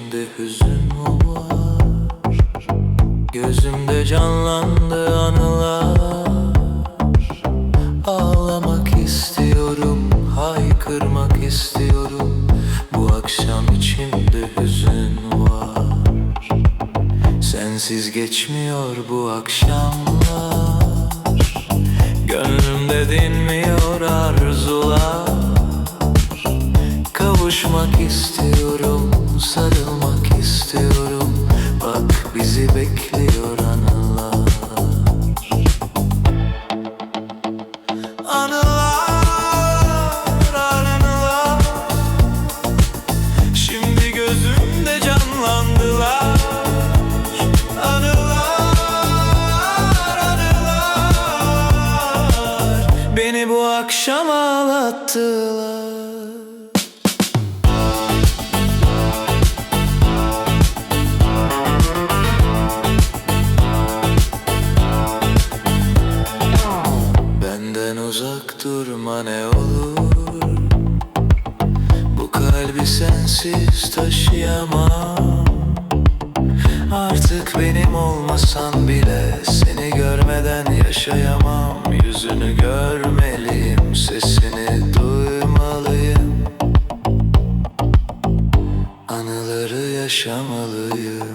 içimde hüzün var. Gözümde canlandı anılar. Ağlamak istiyorum, haykırmak istiyorum. Bu akşam içimde hüzün var. Sensiz geçmiyor bu akşamlar. Gönlümde dinmiyor arzular. Kavuşmak istiyorum, sarılmak istiyorum. Bak bizi bekliyor anılar. Anılar, anılar, şimdi gözümde canlandılar. Anılar, anılar, beni bu akşam ağlattılar. Benden uzak durma ne olur. Bu kalbi sensiz taşıyamam. Artık benim olmasan bile seni görmeden yaşayamam. Yüzünü görmeliyim, sesini duymalıyım. Anıları yaşamalıyım.